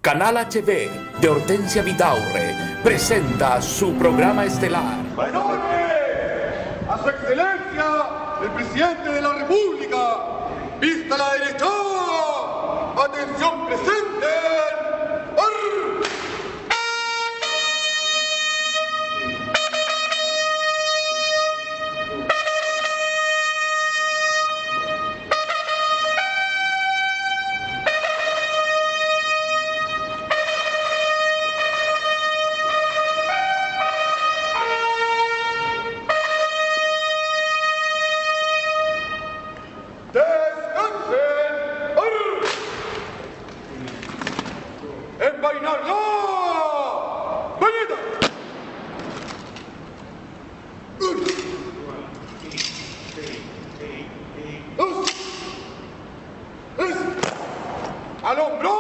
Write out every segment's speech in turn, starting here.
Canal HB de Hortensia Vidaurre presenta su programa estelar. ¡Honore a su excelencia, el presidente de la República! ¡Vista la derecha! ¡Atención presente! ¡Arr! ¡Al hombro!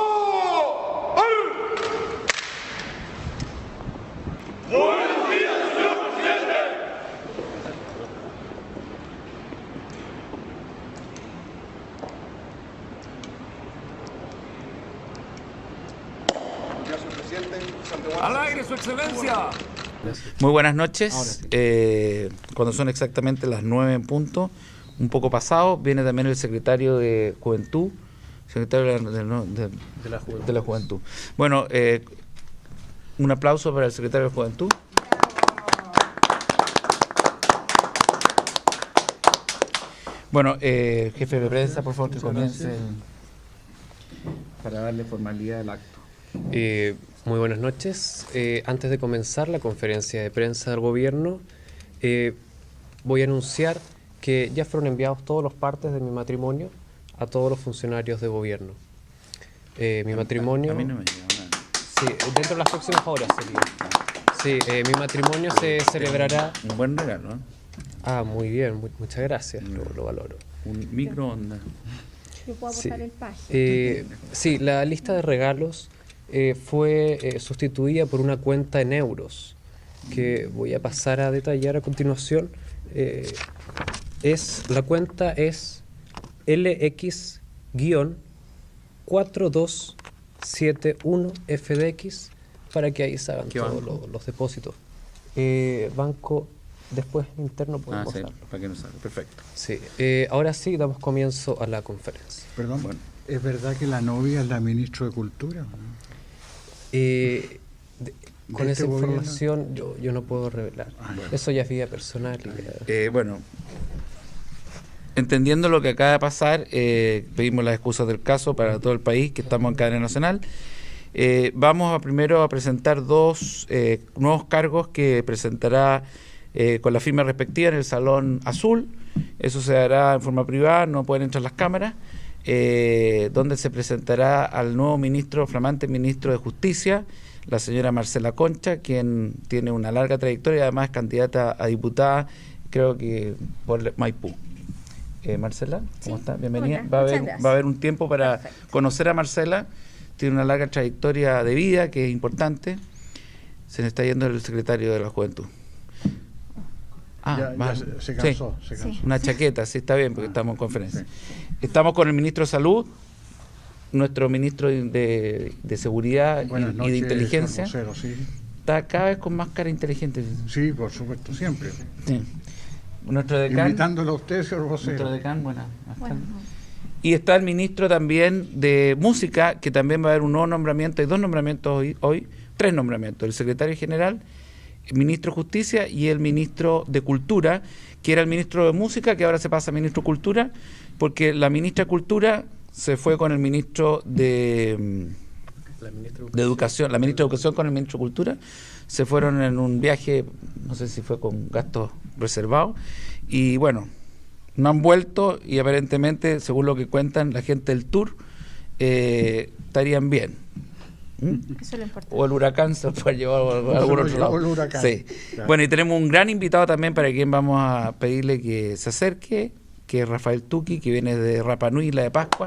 ¡Buenos días, señor presidente! ¡Al aire, su excelencia! Muy buenas noches. Cuando son exactamente las 9 en punto, un poco pasado, viene también el secretario de Juventud, secretario de la Juventud. Bueno, un aplauso para el secretario de Juventud. Bueno, jefe de prensa, por favor, que comience para darle formalidad al acto. Muy buenas noches. Antes de comenzar la conferencia de prensa del gobierno, voy a anunciar que ya fueron enviados todos los partes de mi matrimonio a todos los funcionarios de gobierno. Mi matrimonio... A mí no me llegó nada. Sí, dentro de las próximas horas sería. Sí, mi matrimonio se celebrará... Un buen regalo, ¿eh? Ah, muy bien, muchas gracias, lo valoro. Un microondas. Yo puedo aportar el paje. Sí, la lista de regalos fue sustituida por una cuenta en euros que voy a pasar a detallar a continuación. La cuenta es LX-4271FDX para que ahí se hagan todos los depósitos. Banco después interno podemos sí, darlo. para que no salga. Perfecto. Sí, ahora sí damos comienzo a la conferencia. Perdón, Bueno. ¿Es verdad que la novia es la ministra de Cultura? Con esa gobierno? información yo no puedo revelar. Eso ya es vida personal. Bueno, entendiendo lo que acaba de pasar, pedimos las excusas del caso para todo el país, que estamos en cadena nacional. Vamos primero a presentar dos nuevos cargos que presentará con la firma respectiva en el Salón Azul. Eso se hará en forma privada, no pueden entrar las cámaras. Donde se presentará al nuevo flamante ministro de Justicia, la señora Marcela Concha, quien tiene una larga trayectoria y además es candidata a diputada, creo que por Maipú. Marcela, ¿cómo está? Bienvenida. Hola, va a haber un tiempo para Perfecto. conocer a Marcela. Tiene una larga trayectoria de vida que es importante. Se le está yendo el secretario de la Juventud. Ya se cansó. Una chaqueta, sí, está bien, porque estamos en conferencia. Sí. Estamos con el ministro de Salud, nuestro ministro de Seguridad Buenas y noches, de Inteligencia. señor vocero, sí. Está cada vez con más cara inteligente. Sí, por supuesto, siempre. Sí. Nuestro decán. Invitándolo a usted, señor vocero. Nuestro decán, buenas Bueno, tardes. Y está el ministro también de Música, que también va a haber un nuevo nombramiento. Hay dos nombramientos hoy, tres nombramientos. El secretario general, el ministro de Justicia y el ministro de Cultura, que era el ministro de Música, que ahora se pasa a ministro de Cultura, porque la ministra de Cultura se fue con el ministro de Educación, la ministra de Educación con el ministro de Cultura, se fueron en un viaje, no sé si fue con gastos reservados, y bueno, no han vuelto y aparentemente, según lo que cuentan la gente del tour, estarían bien. eso es lo importante. O el huracán se fue a llevar a algún otro lado. El huracán. Sí. Claro. Bueno, y tenemos un gran invitado también para quien vamos a pedirle que se acerque, que es Rafael Tuqui, que viene de Rapa Nui, Isla de Pascua,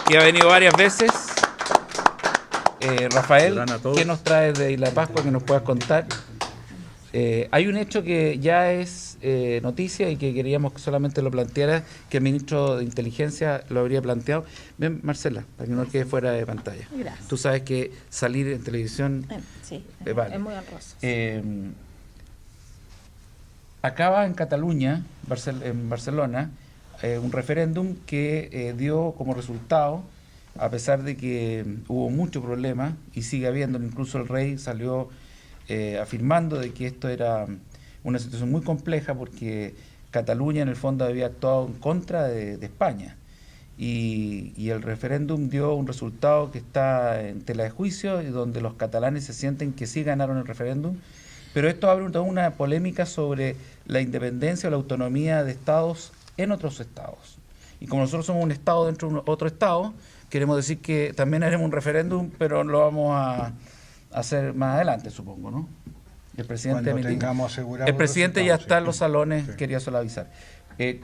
que ha venido varias veces. Rafael, ¿qué nos traes de Isla de Pascua que nos puedas contar? Hay un hecho que ya es noticia y que queríamos que solamente lo planteara, que el ministro de Inteligencia lo habría planteado. Ven, Marcela, para que no quede fuera de pantalla. Gracias. Tú sabes que salir en televisión Sí, vale. es muy honroso. Acaba en Cataluña, en Barcelona, un referéndum que dio como resultado, a pesar de que hubo mucho problema y sigue habiendo, incluso el rey salió afirmando de que esto era una situación muy compleja porque Cataluña en el fondo había actuado en contra de España y el referéndum dio un resultado que está en tela de juicio y donde los catalanes se sienten que sí ganaron el referéndum, pero esto abre toda una polémica sobre la independencia o la autonomía de estados en otros estados. Y como nosotros somos un estado dentro de otro estado, queremos decir que también haremos un referéndum, pero lo vamos a hacer más adelante, supongo, ¿no? El presidente, Cuando tengamos asegurado el presidente los ya resultados, está en sí. los salones, Sí. quería solo avisar.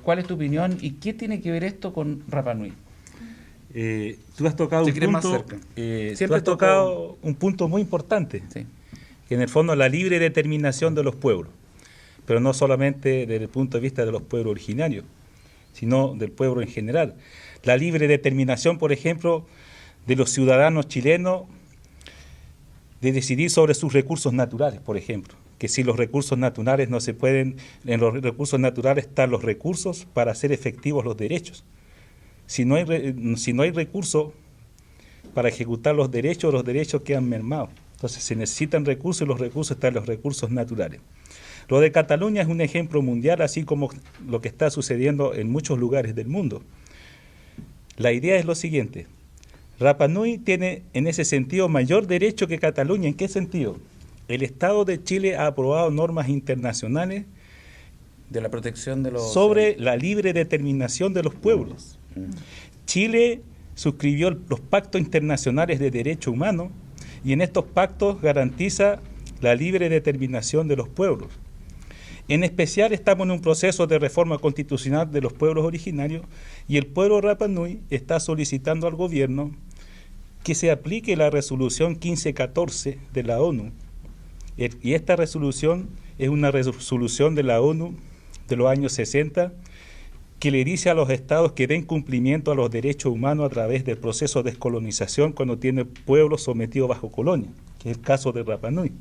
¿Cuál es tu opinión y qué tiene que ver esto con Rapa Nui? Tú has tocado Si un quieres más punto, cerca. tú Siempre has tocado un punto muy importante, Sí. que en el fondo es la libre determinación de los pueblos, pero no solamente desde el punto de vista de los pueblos originarios, sino del pueblo en general. La libre determinación, por ejemplo, de los ciudadanos chilenos de decidir sobre sus recursos naturales, por ejemplo, que si los recursos naturales no se pueden, en los recursos naturales están los recursos para hacer efectivos los derechos. Si no hay recursos para ejecutar los derechos quedan mermados. Entonces se necesitan recursos y los recursos están en los recursos naturales. Lo de Cataluña es un ejemplo mundial, así como lo que está sucediendo en muchos lugares del mundo. La idea es lo siguiente: Rapa Nui tiene en ese sentido mayor derecho que Cataluña. ¿En qué sentido? El Estado de Chile ha aprobado normas internacionales De la protección de los... sobre la libre determinación de los pueblos. Chile suscribió los pactos internacionales de derechos humanos y en estos pactos garantiza la libre determinación de los pueblos. En especial estamos en un proceso de reforma constitucional de los pueblos originarios y el pueblo Rapa Nui está solicitando al gobierno que se aplique la resolución 1514 de la ONU. Y esta resolución es una resolución de la ONU de los años 60 que le dice a los estados que den cumplimiento a los derechos humanos a través del proceso de descolonización cuando tiene pueblos sometidos bajo colonia, que es el caso de Rapa Nui.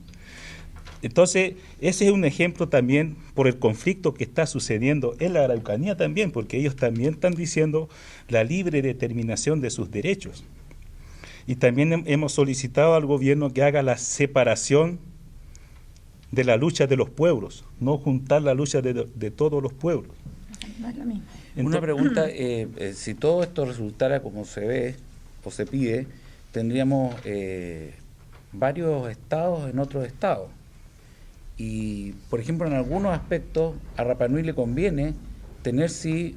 Entonces, ese es un ejemplo también por el conflicto que está sucediendo en la Araucanía también, porque ellos también están diciendo la libre determinación de sus derechos. Y también hemos solicitado al gobierno que haga la separación de la lucha de los pueblos, no juntar la lucha de todos los pueblos. No es lo mismo. Una pregunta, si todo esto resultara como se ve o se pide, tendríamos varios estados en otros estados. Y, por ejemplo, en algunos aspectos a Rapa Nui le conviene tener sí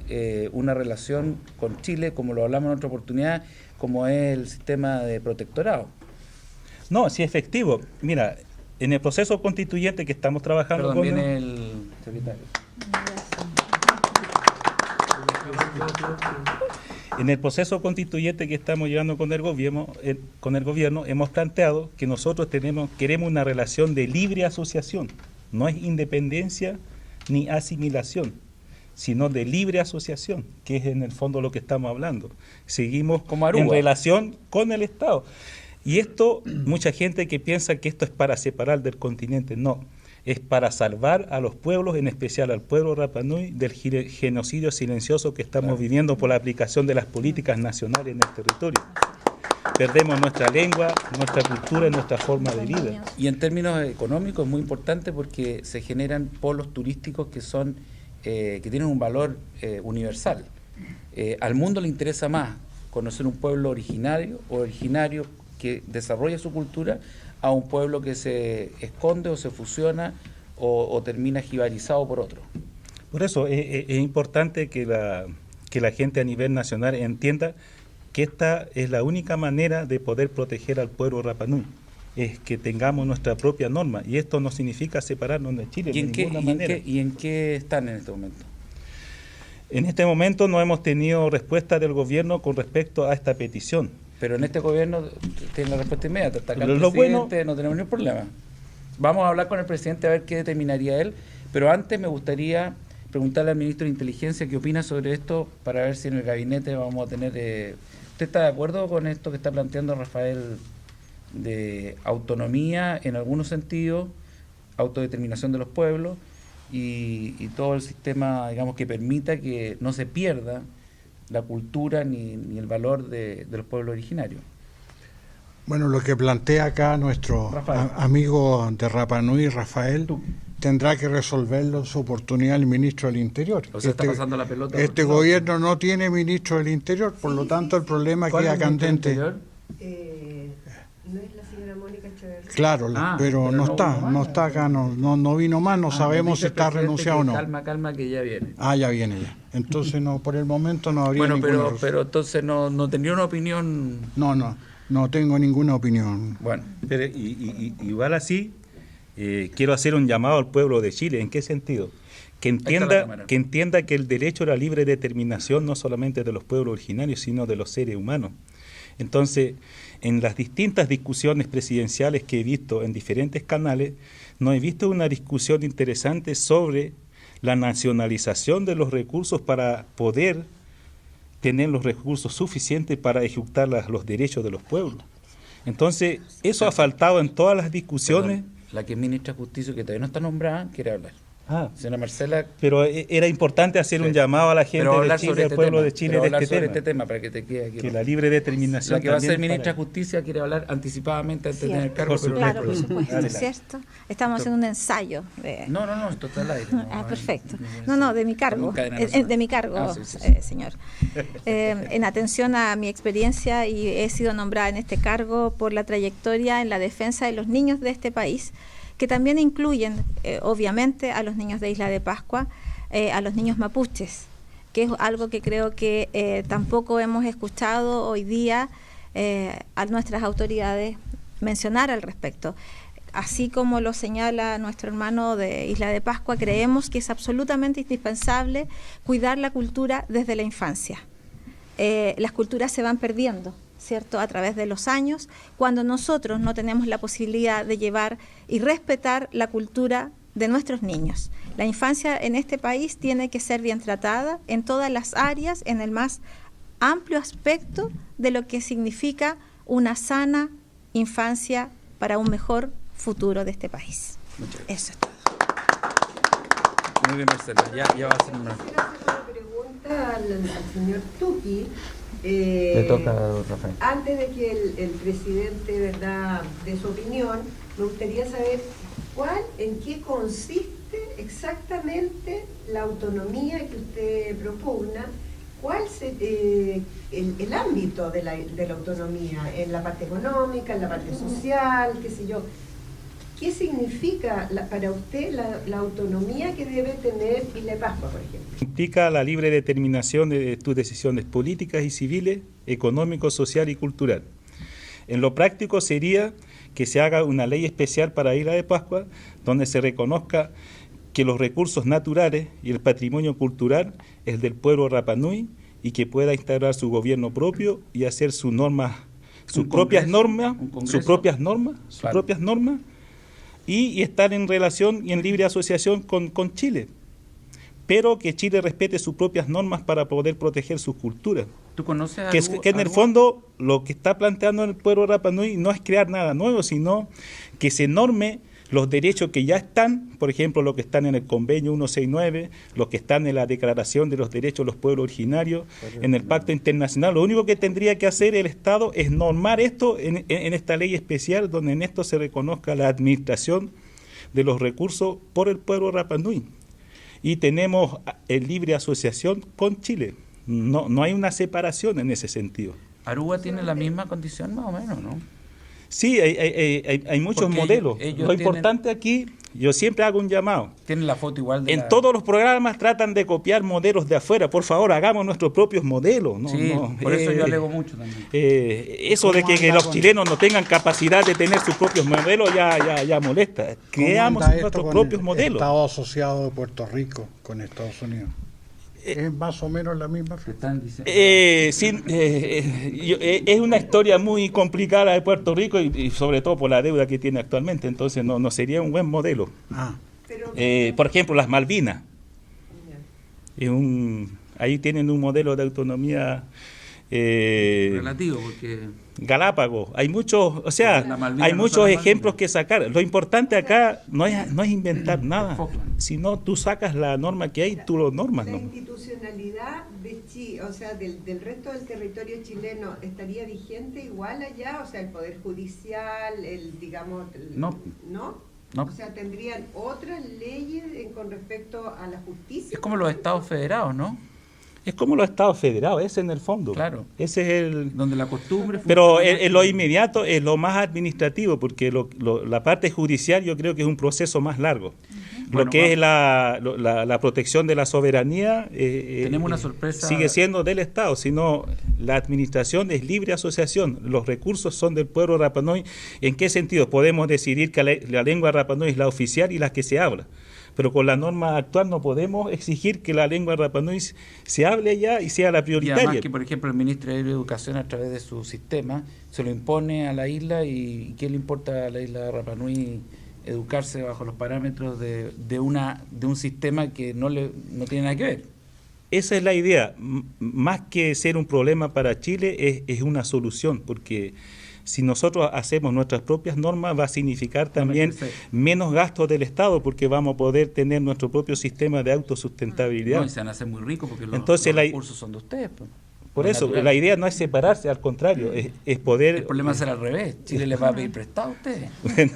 una relación con Chile, como lo hablamos en otra oportunidad, como es el sistema de protectorado. No, sí es efectivo. Mira, en el proceso constituyente que estamos trabajando Perdón, con viene el secretario. En el proceso constituyente que estamos llevando con el gobierno hemos planteado que nosotros queremos una relación de libre asociación. No es independencia ni asimilación, sino de libre asociación, que es en el fondo lo que estamos hablando. Seguimos Como Aruba. en relación con el Estado. Y esto, mucha gente que piensa que esto es para separar del continente, no. Es para salvar a los pueblos, en especial al pueblo Rapa Nui, del genocidio silencioso que estamos viviendo por la aplicación de las políticas nacionales en el territorio. Perdemos nuestra lengua, nuestra cultura y nuestra forma de vida. Y en términos económicos es muy importante porque se generan polos turísticos que son que tienen un valor universal. Al mundo le interesa más conocer un pueblo originario que desarrolla su cultura a un pueblo que se esconde o se fusiona o termina jibarizado por otro. Por eso es importante que la gente a nivel nacional entienda que esta es la única manera de poder proteger al pueblo Rapa Nui, es que tengamos nuestra propia norma, y esto no significa separarnos de Chile de ninguna manera. ¿Y en qué están en este momento? En este momento no hemos tenido respuesta del gobierno con respecto a esta petición. Pero en este gobierno tiene la respuesta inmediata. Está acá el Lo presidente, bueno- no tenemos ningún problema. Vamos a hablar con el presidente a ver qué determinaría él, Pero antes me gustaría preguntarle al ministro de Inteligencia qué opina sobre esto, para ver si en el gabinete vamos a tener... ¿Usted está de acuerdo con esto que está planteando Rafael de autonomía en algunos sentidos, autodeterminación de los pueblos y todo el sistema, digamos, que permita que no se pierda la cultura ni el valor de los pueblos originarios? Bueno, lo que plantea acá nuestro amigo de Rapa Nui, Rafael, tendrá que resolverlo en su oportunidad el ministro del Interior. O sea, está pasando la pelota. Este gobierno no tiene ministro del Interior, por lo tanto el problema queda candente. No es la señora Mónica Echeverría. Claro, pero no está acá, no vino más, no sabemos si está renunciado o no. Calma, que ya viene. Ya viene ya. Entonces, no, por el momento no habría ninguna pero entonces no tendría una opinión... No tengo ninguna opinión. Bueno. Pero, igual así, quiero hacer un llamado al pueblo de Chile. ¿En qué sentido? Que entienda que el derecho a la libre determinación no solamente de los pueblos originarios, sino de los seres humanos. Entonces, en las distintas discusiones presidenciales que he visto en diferentes canales, no he visto una discusión interesante sobre la nacionalización de los recursos para poder tener los recursos suficientes para ejecutar los derechos de los pueblos. Entonces, eso ha faltado en todas las discusiones. Perdón, la que es ministra de Justicia, que todavía no está nombrada, quiere hablar. Señora Marcela. Pero era importante hacer un llamado a la gente de Chile, al pueblo de Chile, de este tema, para que te quede aquí. Que la libre determinación. La que va a ser ministra de Justicia quiere hablar anticipadamente antes de tener el cargo. Claro, por supuesto, ¿cierto? Estamos haciendo un ensayo. No, esto está al aire. Perfecto. No, de mi cargo. De mi cargo, señor. En atención a mi experiencia, y he sido nombrada en este cargo por la trayectoria en la defensa de los niños de este país, que también incluyen, obviamente, a los niños de Isla de Pascua, a los niños mapuches, que es algo que creo que tampoco hemos escuchado hoy día a nuestras autoridades mencionar al respecto. Así como lo señala nuestro hermano de Isla de Pascua, creemos que es absolutamente indispensable cuidar la cultura desde la infancia. Las culturas se van perdiendo, ¿cierto?, a través de los años, cuando nosotros no tenemos la posibilidad de llevar y respetar la cultura de nuestros niños. La infancia en este país tiene que ser bien tratada en todas las áreas, en el más amplio aspecto de lo que significa una sana infancia para un mejor futuro de este país. Eso es todo. Muy bien, Marcela, ya va a ser una... Quiero hacer una pregunta al señor Tuqui. Le toca, Rafael. Antes de que el presidente, ¿verdad?, dé su opinión, me gustaría saber en qué consiste exactamente la autonomía que usted propugna, cuál es el ámbito de la autonomía, en la parte económica, en la parte social, qué sé yo. ¿Qué significa para usted la autonomía que debe tener Isla de Pascua, por ejemplo? Implica la libre determinación de tus decisiones políticas y civiles, económico, social y cultural. En lo práctico sería que se haga una ley especial para Isla de Pascua, donde se reconozca que los recursos naturales y el patrimonio cultural es del pueblo Rapa Nui y que pueda instaurar su gobierno propio y hacer sus propias normas, y estar en relación y en libre asociación con Chile, pero que Chile respete sus propias normas para poder proteger sus culturas. ¿Tú conoces que en el fondo lo que está planteando el pueblo Rapa Nui no es crear nada nuevo, sino que se norme los derechos que ya están, por ejemplo, los que están en el convenio 169, los que están en la Declaración de los Derechos de los Pueblos Originarios, en el Pacto Internacional. Lo único que tendría que hacer el Estado es normar esto en esta ley especial, donde en esto se reconozca la administración de los recursos por el pueblo Rapa Nui. Y tenemos el libre asociación con Chile. No hay una separación en ese sentido. ¿Aruba tiene la misma condición más o menos, no? Sí, hay muchos modelos. Lo importante aquí, yo siempre hago un llamado. Tienen la foto igual de todos los programas tratan de copiar modelos de afuera. Por favor, hagamos nuestros propios modelos. Por eso yo alego mucho también. Eso de que los chilenos no tengan capacidad de tener sus propios modelos ya molesta. Creamos nuestros propios modelos. El Estado asociado de Puerto Rico con Estados Unidos. ¿Es más o menos la misma? Es una historia muy complicada de Puerto Rico y sobre todo por la deuda que tiene actualmente, entonces no sería un buen modelo. Por ejemplo, las Malvinas. Ahí tienen un modelo de autonomía relativo, porque Galápagos. Hay muchos, hay muchos ejemplos que sacar. Lo importante acá no es inventar nada, sino tú sacas la norma que hay, tú lo normas. La institucionalidad de Chile, o sea, del resto del territorio chileno, ¿estaría vigente igual allá? O sea, el Poder Judicial, No. O sea, ¿tendrían otras leyes con respecto a la justicia? Es como los estados federados, ¿no? Es como los estados federados, ese en el fondo. Claro. Ese es el... Donde la costumbre... Pero en lo inmediato es lo más administrativo, porque la parte judicial yo creo que es un proceso más largo. Lo que es la protección de la soberanía tenemos una sorpresa. Sigue siendo del Estado, sino la administración es libre asociación. Los recursos son del pueblo Rapa Nui. ¿En qué sentido? Podemos decidir que la lengua Rapa Nui es la oficial y la que se habla. Pero con la norma actual no podemos exigir que la lengua Rapa Nui se hable ya y sea la prioritaria. Y además que, por ejemplo, el ministro de Educación, a través de su sistema, se lo impone a la isla, y ¿qué le importa a la isla de Rapa Nui educarse bajo los parámetros de un sistema que no tiene nada que ver? Esa es la idea. Más que ser un problema para Chile, es una solución, porque si nosotros hacemos nuestras propias normas, va a significar también menos gastos del Estado, porque vamos a poder tener nuestro propio sistema de autosustentabilidad. No, y se van a hacer muy ricos porque los recursos son de ustedes. Por eso, la idea no es separarse, al contrario, es poder... El problema será al revés. Chile les va a pedir prestado a ustedes. Bueno,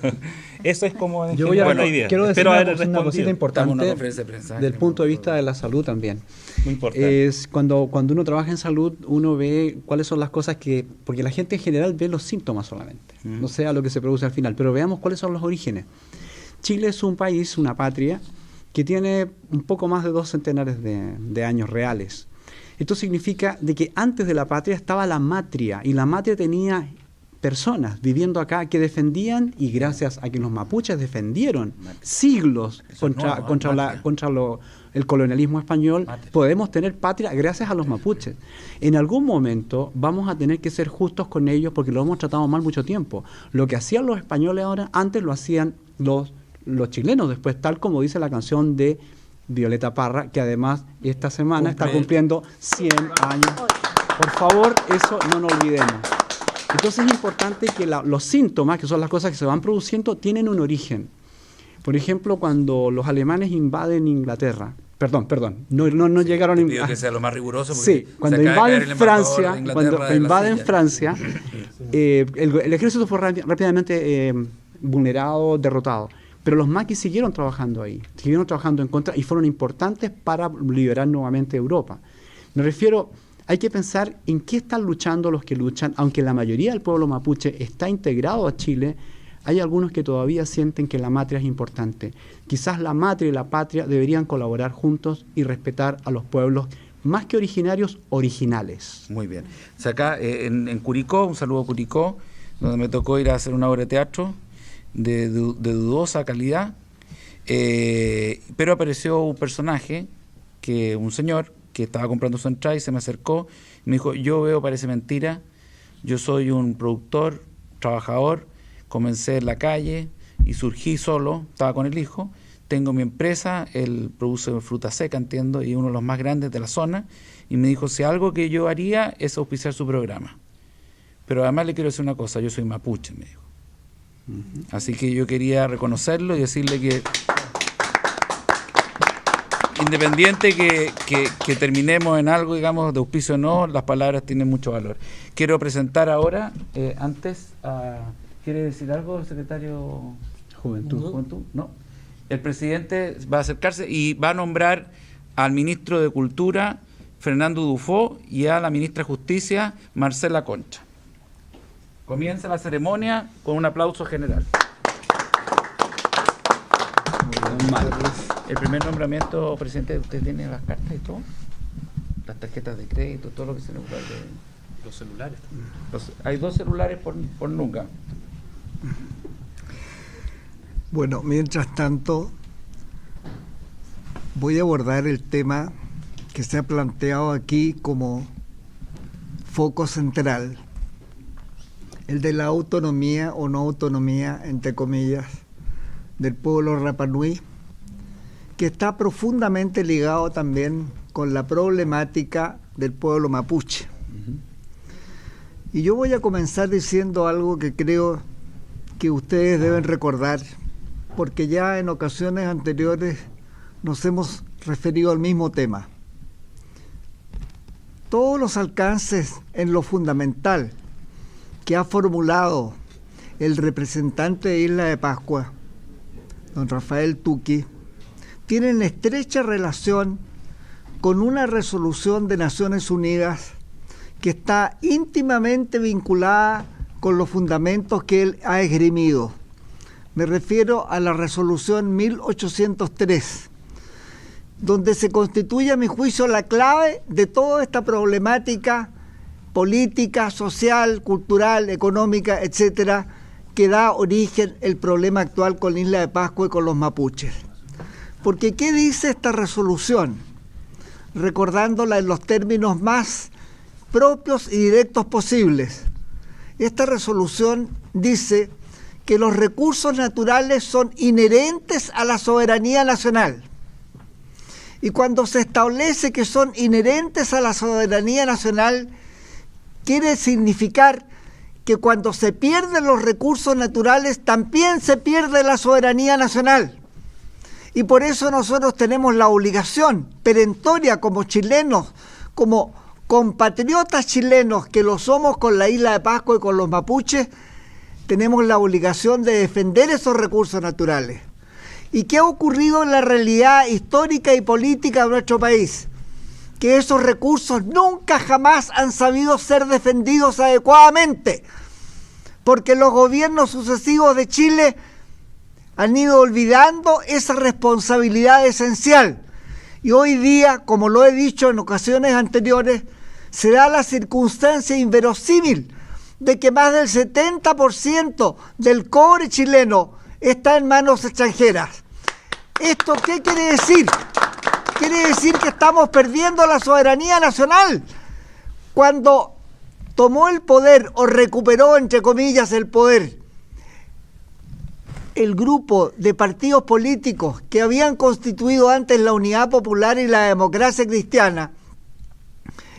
eso es como yo voy la idea. Quiero decir una cosita importante del punto de vista de la salud también. Muy importante. Es cuando uno trabaja en salud, uno ve cuáles son las cosas que... Porque la gente en general ve los síntomas solamente, no sea lo que se produce al final, pero veamos cuáles son los orígenes. Chile es un país, una patria, que tiene un poco más de 2 centenares de años reales. Esto significa de que antes de la patria estaba la matria, y la matria tenía personas viviendo acá que defendían, y gracias a que los mapuches defendieron siglos contra el colonialismo español, podemos tener patria gracias a los mapuches. En algún momento vamos a tener que ser justos con ellos, porque lo hemos tratado mal mucho tiempo. Lo que hacían los españoles ahora, antes lo hacían los chilenos después, tal como dice la canción de Violeta Parra, que además esta semana está cumpliendo 100 años. Por favor, eso no nos olvidemos. Entonces es importante que los síntomas, que son las cosas que se van produciendo, tienen un origen. Por ejemplo, cuando los alemanes invaden Inglaterra, perdón, no llegaron a invadir. Pido que sea lo más riguroso. Sí, cuando invaden Francia, el ejército fue rápidamente vulnerado, derrotado. Pero los maquis siguieron trabajando ahí, siguieron trabajando en contra, y fueron importantes para liberar nuevamente Europa. Me refiero, hay que pensar en qué están luchando los que luchan. Aunque la mayoría del pueblo mapuche está integrado a Chile, hay algunos que todavía sienten que la matria es importante. Quizás la matria y la patria deberían colaborar juntos y respetar a los pueblos, más que originarios, originales. Muy bien. O sea, acá en Curicó, un saludo a Curicó, donde me tocó ir a hacer una obra de teatro de dudosa calidad, pero apareció un personaje, un señor que estaba comprando su entrada, y se me acercó y me dijo: yo veo, parece mentira, yo soy un productor, trabajador, comencé en la calle y surgí solo, estaba con el hijo, tengo mi empresa, él produce fruta seca, entiendo, y uno de los más grandes de la zona, y me dijo: si algo que yo haría es auspiciar su programa, pero además le quiero decir una cosa, yo soy mapuche, me dijo. Así que yo quería reconocerlo y decirle que, independiente que terminemos en algo, digamos, de auspicio o no, las palabras tienen mucho valor. Quiero presentar ahora, ¿quiere decir algo el secretario? Juventud. No. El presidente va a acercarse y va a nombrar al ministro de Cultura, Fernando Dufó, y a la ministra de Justicia, Marcela Concha. Comienza la ceremonia con un aplauso general. El primer nombramiento, presidente, ¿usted tiene las cartas y todo? Las tarjetas de crédito, todo lo que se le ocurre. Los celulares. Hay 2 celulares por nunca. Bueno, mientras tanto, voy a abordar el tema que se ha planteado aquí como foco central, el de la autonomía o no autonomía, entre comillas, del pueblo Rapa Nui que está profundamente ligado también con la problemática del pueblo mapuche. Y yo voy a comenzar diciendo algo que creo que ustedes deben recordar, porque ya en ocasiones anteriores nos hemos referido al mismo tema. Todos los alcances en lo fundamental que ha formulado el representante de Isla de Pascua, don Rafael Tuqui, tienen estrecha relación con una resolución de Naciones Unidas que está íntimamente vinculada con los fundamentos que él ha esgrimido. Me refiero a la resolución 1803, donde se constituye, a mi juicio, la clave de toda esta problemática política, social, cultural, económica, etcétera, que da origen el problema actual con Isla de Pascua y con los mapuches. Porque ¿qué dice esta resolución? Recordándola en los términos más propios y directos posibles. Esta resolución dice que los recursos naturales son inherentes a la soberanía nacional. Y cuando se establece que son inherentes a la soberanía nacional, quiere significar que cuando se pierden los recursos naturales, también se pierde la soberanía nacional. Y por eso nosotros tenemos la obligación perentoria como chilenos, como compatriotas chilenos que lo somos con la Isla de Pascua y con los mapuches, tenemos la obligación de defender esos recursos naturales. ¿Y qué ha ocurrido en la realidad histórica y política de nuestro país? Que esos recursos nunca jamás han sabido ser defendidos adecuadamente, porque los gobiernos sucesivos de Chile han ido olvidando esa responsabilidad esencial. Y hoy día, como lo he dicho en ocasiones anteriores, se da la circunstancia inverosímil de que más del 70% del cobre chileno está en manos extranjeras. ¿Esto qué quiere decir? Quiere decir que estamos perdiendo la soberanía nacional. Cuando tomó el poder, o recuperó, entre comillas, el poder, el grupo de partidos políticos que habían constituido antes la Unidad Popular y la Democracia Cristiana,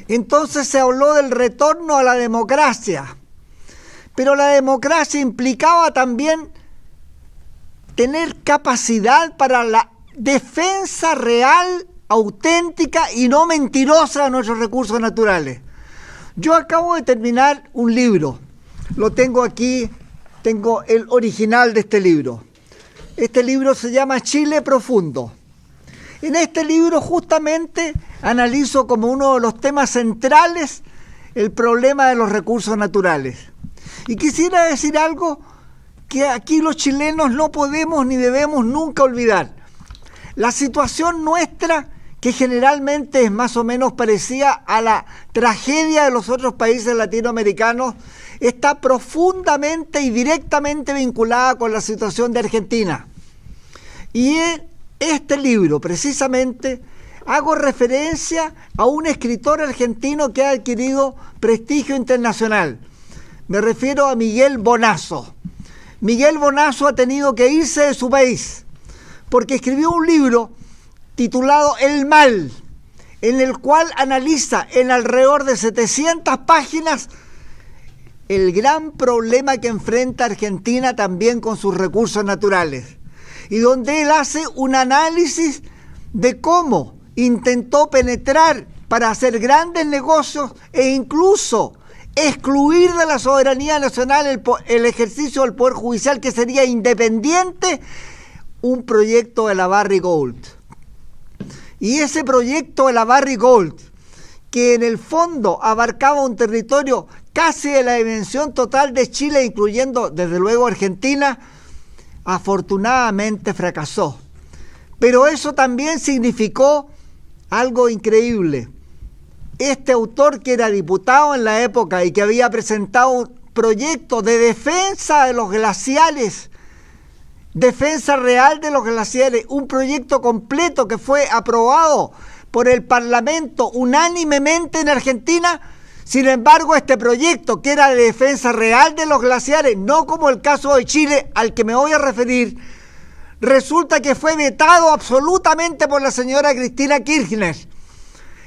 entonces se habló del retorno a la democracia. Pero la democracia implicaba también tener capacidad para la defensa real, auténtica y no mentirosa de nuestros recursos naturales. Yo acabo de terminar un libro, lo tengo aquí, tengo el original de este libro. Este libro se llama Chile Profundo. En este libro justamente analizo como uno de los temas centrales el problema de los recursos naturales. Y quisiera decir algo que aquí los chilenos no podemos ni debemos nunca olvidar. La situación nuestra, que generalmente es más o menos parecida a la tragedia de los otros países latinoamericanos, está profundamente y directamente vinculada con la situación de Argentina. Y en este libro, precisamente, hago referencia a un escritor argentino que ha adquirido prestigio internacional. Me refiero a Miguel Bonazo. Miguel Bonazo ha tenido que irse de su país porque escribió un libro titulado El Mal, en el cual analiza en alrededor de 700 páginas el gran problema que enfrenta Argentina también con sus recursos naturales, y donde él hace un análisis de cómo intentó penetrar para hacer grandes negocios e incluso excluir de la soberanía nacional el ejercicio del Poder Judicial, que sería independiente, un proyecto de la Barrick Gold. Y ese proyecto de la Barrick Gold, que en el fondo abarcaba un territorio casi de la dimensión total de Chile, incluyendo desde luego Argentina, afortunadamente fracasó. Pero eso también significó algo increíble. Este autor, que era diputado en la época y que había presentado un proyecto de defensa de los glaciares, defensa real de los glaciares, un proyecto completo que fue aprobado por el Parlamento unánimemente en Argentina. Sin embargo, este proyecto, que era de defensa real de los glaciares, no como el caso de Chile, al que me voy a referir, resulta que fue vetado absolutamente por la señora Cristina Kirchner.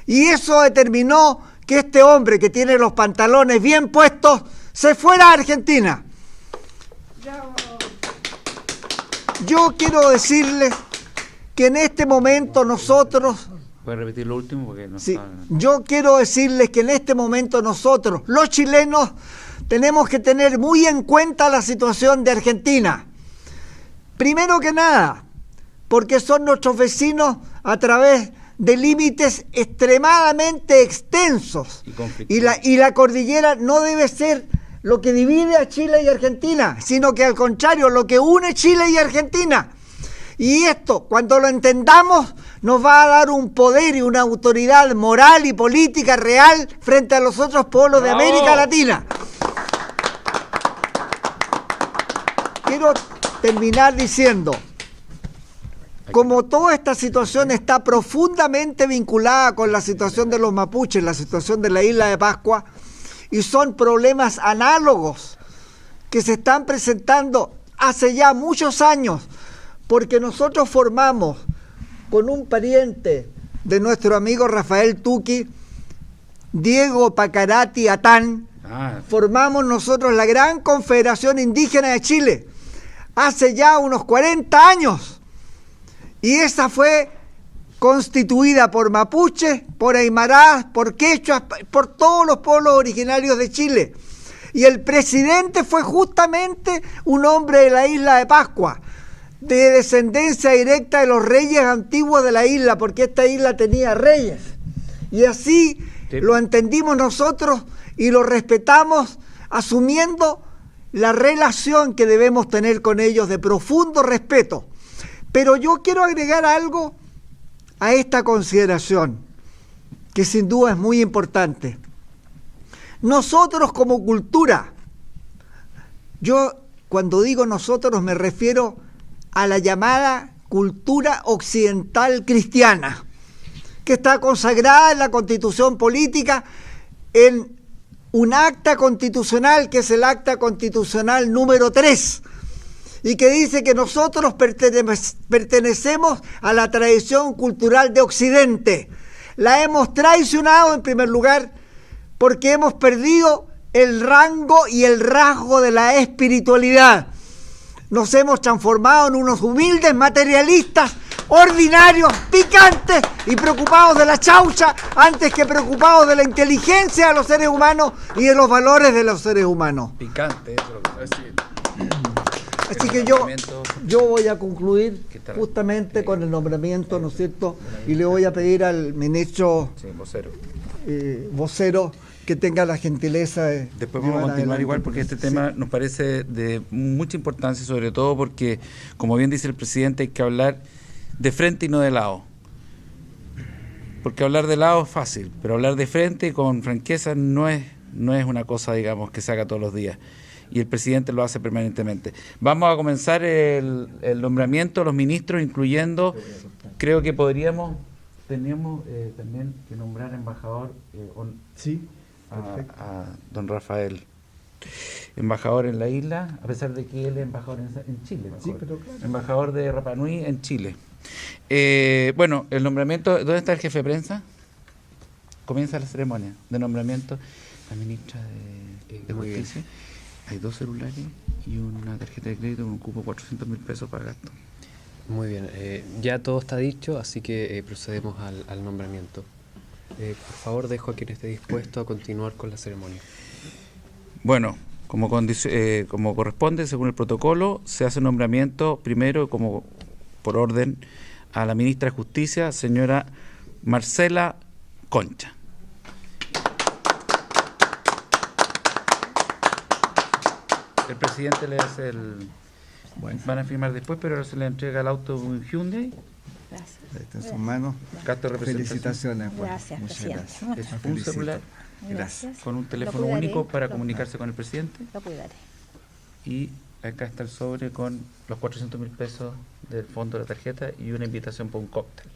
Y eso determinó que este hombre que tiene los pantalones bien puestos se fuera a Argentina. Yo quiero decirles que en este momento nosotros... ¿Puedes repetir lo último? Porque no sí, está... Yo quiero decirles que en este momento nosotros, los chilenos, tenemos que tener muy en cuenta la situación de Argentina. Primero que nada, porque son nuestros vecinos a través de límites extremadamente extensos. Y la cordillera no debe ser lo que divide a Chile y Argentina, sino que al contrario, lo que une Chile y Argentina. Y esto, cuando lo entendamos, nos va a dar un poder y una autoridad moral y política real frente a los otros pueblos de América Latina. Quiero terminar diciendo, como toda esta situación está profundamente vinculada con la situación de los mapuches, la situación de la isla de Pascua, y son problemas análogos que se están presentando hace ya muchos años, porque nosotros formamos con un pariente de nuestro amigo Rafael Tuqui, Diego Pacarati Atán, formamos nosotros la Gran Confederación Indígena de Chile, hace ya unos 40 años. Y esa fue constituida por mapuches, por aymarás, por quechuas, por todos los pueblos originarios de Chile. Y el presidente fue justamente un hombre de la isla de Pascua, de descendencia directa de los reyes antiguos de la isla, porque esta isla tenía reyes. Y así lo entendimos nosotros y lo respetamos, asumiendo la relación que debemos tener con ellos de profundo respeto. Pero yo quiero agregar algo a esta consideración, que sin duda es muy importante. Nosotros como cultura, yo cuando digo nosotros me refiero a la llamada cultura occidental cristiana, que está consagrada en la Constitución Política, en un acta constitucional que es el acta constitucional número 3, y que dice que nosotros pertenecemos a la tradición cultural de Occidente. La hemos traicionado en primer lugar porque hemos perdido el rango y el rasgo de la espiritualidad. Nos hemos transformado en unos humildes materialistas, ordinarios, picantes y preocupados de la chaucha antes que preocupados de la inteligencia de los seres humanos y de los valores de los seres humanos. Picante, eso es lo que voy a decir. Así que yo voy a concluir justamente con el nombramiento, ¿no es cierto? Y le voy a pedir al ministro vocero que tenga la gentileza de... Después vamos a continuar igual porque este tema nos parece de mucha importancia, sobre todo porque, como bien dice el presidente, hay que hablar de frente y no de lado. Porque hablar de lado es fácil, pero hablar de frente con franqueza no es una cosa, digamos, que se haga todos los días. Y el presidente lo hace permanentemente. Vamos a comenzar el nombramiento de los ministros, incluyendo, creo que teníamos también que nombrar embajador a don Rafael, embajador en la isla, a pesar de que él es embajador en Chile, sí, pero claro. Embajador de Rapa Nui en Chile. Bueno, el nombramiento, ¿dónde está el jefe de prensa? Comienza la ceremonia de nombramiento. La ministra de Justicia. Hay 2 celulares y una tarjeta de crédito con un cupo de 400.000 pesos para gasto. Muy bien, ya todo está dicho, así que procedemos al nombramiento. Por favor, dejo a quien esté dispuesto a continuar con la ceremonia. Bueno, como corresponde, según el protocolo, se hace un nombramiento primero, como por orden, a la ministra de Justicia, señora Marcela Concha. El presidente le hace van a firmar después, pero se le entrega el auto un Hyundai. Gracias. Ahí está en sus manos. Felicitaciones. Gracias, presidente. Es un celular. Gracias. Con un teléfono único para comunicarse con el presidente. Lo cuidaré. Y acá está el sobre con los 400.000 pesos del fondo de la tarjeta y una invitación para un cóctel.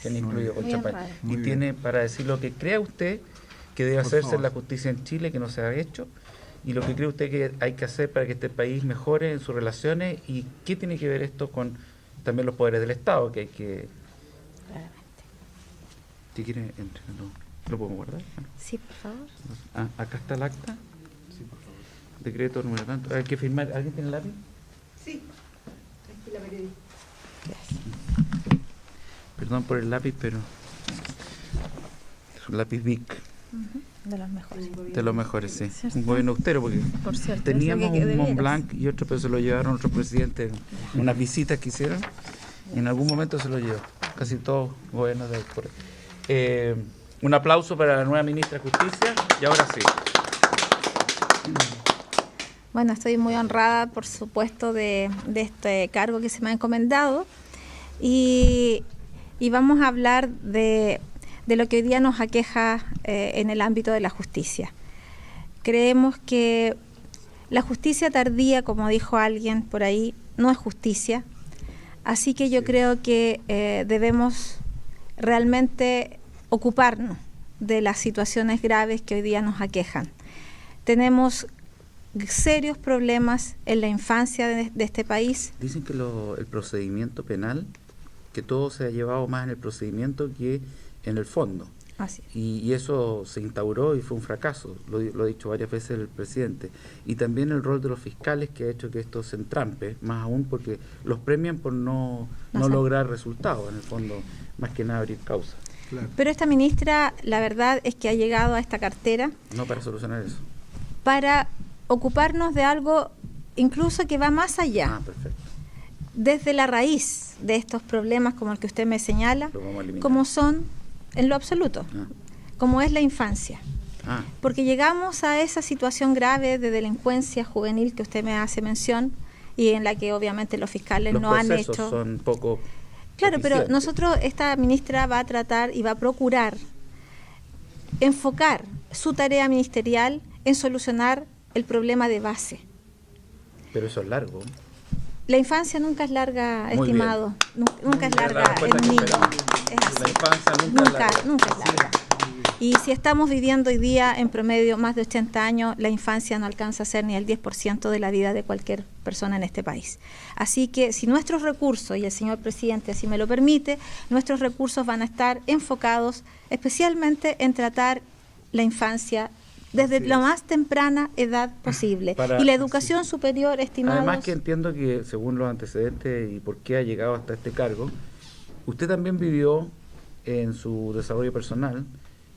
Tiene incluido con champán. Y tiene para decir lo que crea usted que debe hacerse en la justicia en Chile, que no se ha hecho, y lo que cree usted que hay que hacer para que este país mejore en sus relaciones, y qué tiene que ver esto con también los poderes del Estado, que hay que... Si quiere, ¿lo podemos guardar? Sí, por favor. Acá está el acta. Sí, por favor. Decreto número tanto. Hay que firmar. ¿Alguien tiene el lápiz? Sí. Aquí la periodista. Gracias. Perdón por el lápiz, pero es un lápiz Bic. De los mejores. De los mejores, sí. ¿Cierto? Un gobierno austero, porque por cierto, teníamos un Montblanc y otro, pero se lo llevaron otros presidentes en unas visitas que hicieron. Y en algún momento se lo llevó. Casi todos gobiernos de por ahí. Un aplauso para la nueva ministra de Justicia. Y ahora sí. Bueno, estoy muy honrada, por supuesto, de este cargo que se me ha encomendado. Y vamos a hablar de lo que hoy día nos aqueja en el ámbito de la justicia. Creemos que la justicia tardía, como dijo alguien por ahí, no es justicia. Así que yo creo que debemos realmente ocuparnos de las situaciones graves que hoy día nos aquejan. Tenemos serios problemas en la infancia de este país. Dicen que el procedimiento penal, que todo se ha llevado más en el procedimiento que en el fondo. Así. Y eso se instauró y fue un fracaso, lo ha dicho varias veces el presidente. Y también el rol de los fiscales, que ha hecho que esto se entrampe, más aún porque los premian por no lograr resultados, en el fondo, más que nada abrir causa. Claro. Pero esta ministra, la verdad es que ha llegado a esta cartera... No para solucionar eso. Para ocuparnos de algo incluso que va más allá. Ah, perfecto. Desde la raíz de estos problemas, como el que usted me señala, como son en lo absoluto, como es la infancia. Porque llegamos a esa situación grave de delincuencia juvenil que usted me hace mención y en la que obviamente los fiscales no han hecho. Son poco. Claro, pero nosotros, esta ministra va a tratar y va a procurar enfocar su tarea ministerial en solucionar el problema de base. Pero eso es largo. La infancia nunca es larga, muy estimado. Nunca es larga en un niño. Es así. La infancia nunca es larga. Y si estamos viviendo hoy día en promedio más de 80 años, la infancia no alcanza a ser ni el 10% de la vida de cualquier persona en este país. Así que si nuestros recursos, y el señor presidente así me lo permite, nuestros recursos van a estar enfocados especialmente en tratar la infancia desde la más temprana edad posible. Y la educación superior, estimados... Además que entiendo que, según los antecedentes y por qué ha llegado hasta este cargo, usted también vivió en su desarrollo personal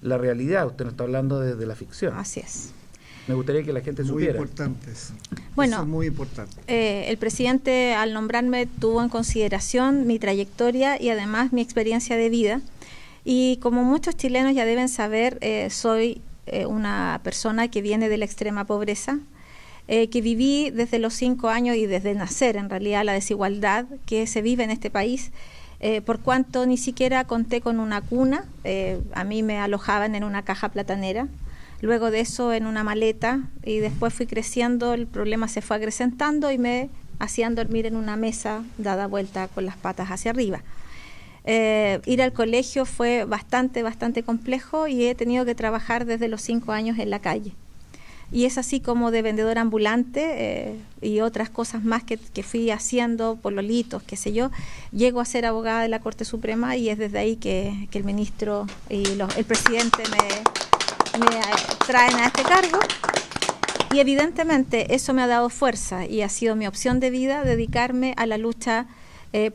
la realidad, usted no está hablando desde la ficción. Así es. Me gustaría que la gente supiera. Muy importante eso. Bueno, eso es muy importante. El presidente, al nombrarme, tuvo en consideración mi trayectoria y además mi experiencia de vida. Y como muchos chilenos ya deben saber, soy una persona que viene de la extrema pobreza, que viví desde los 5 años y desde nacer, en realidad, la desigualdad que se vive en este país. Por cuanto ni siquiera conté con una cuna, a mí me alojaban en una caja platanera, luego de eso en una maleta, y después fui creciendo, el problema se fue acrecentando y me hacían dormir en una mesa dada vuelta con las patas hacia arriba. Ir al colegio fue bastante complejo y he tenido que trabajar desde los 5 años en la calle. Y es así como de vendedora ambulante y otras cosas más que fui haciendo, pololitos, qué sé yo, llego a ser abogada de la Corte Suprema y es desde ahí que el ministro y el presidente me traen a este cargo. Y evidentemente eso me ha dado fuerza y ha sido mi opción de vida, dedicarme a la lucha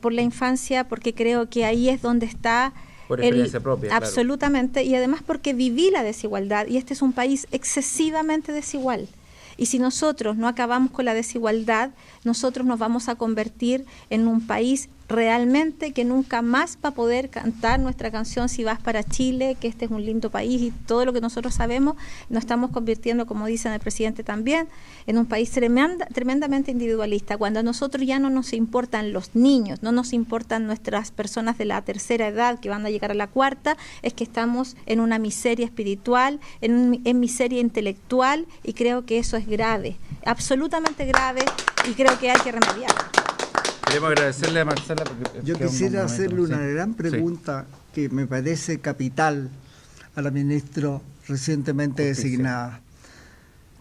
por la infancia, porque creo que ahí es donde está... Por experiencia propia, absolutamente, claro. Y además porque viví la desigualdad, y este es un país excesivamente desigual. Y si nosotros no acabamos con la desigualdad, nosotros nos vamos a convertir en un país realmente que nunca más va a poder cantar nuestra canción Si vas para Chile, que este es un lindo país y todo lo que nosotros sabemos, nos estamos convirtiendo, como dice el presidente también, en un país tremendamente individualista. Cuando a nosotros ya no nos importan los niños, no nos importan nuestras personas de la tercera edad que van a llegar a la cuarta, es que estamos en una miseria espiritual, en miseria intelectual, y creo que eso es grave, absolutamente grave, y creo que hay que remediarlo. Queremos agradecerle a Marcela. Yo quisiera hacerle una gran pregunta que me parece capital a la ministra recientemente designada.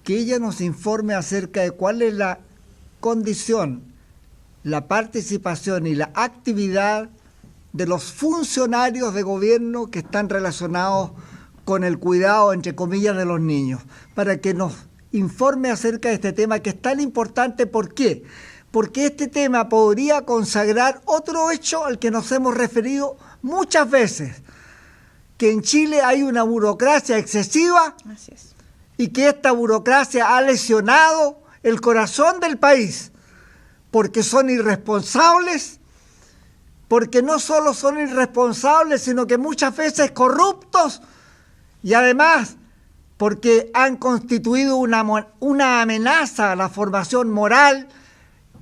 Que ella nos informe acerca de cuál es la condición, la participación y la actividad de los funcionarios de gobierno que están relacionados con el cuidado, entre comillas, de los niños, para que nos informe acerca de este tema que es tan importante. ¿Por qué? Porque este tema podría consagrar otro hecho al que nos hemos referido muchas veces, que en Chile hay una burocracia excesiva. Así es. Y que esta burocracia ha lesionado el corazón del país, porque son irresponsables, porque no solo son irresponsables, sino que muchas veces corruptos, y además porque han constituido una amenaza a la formación moral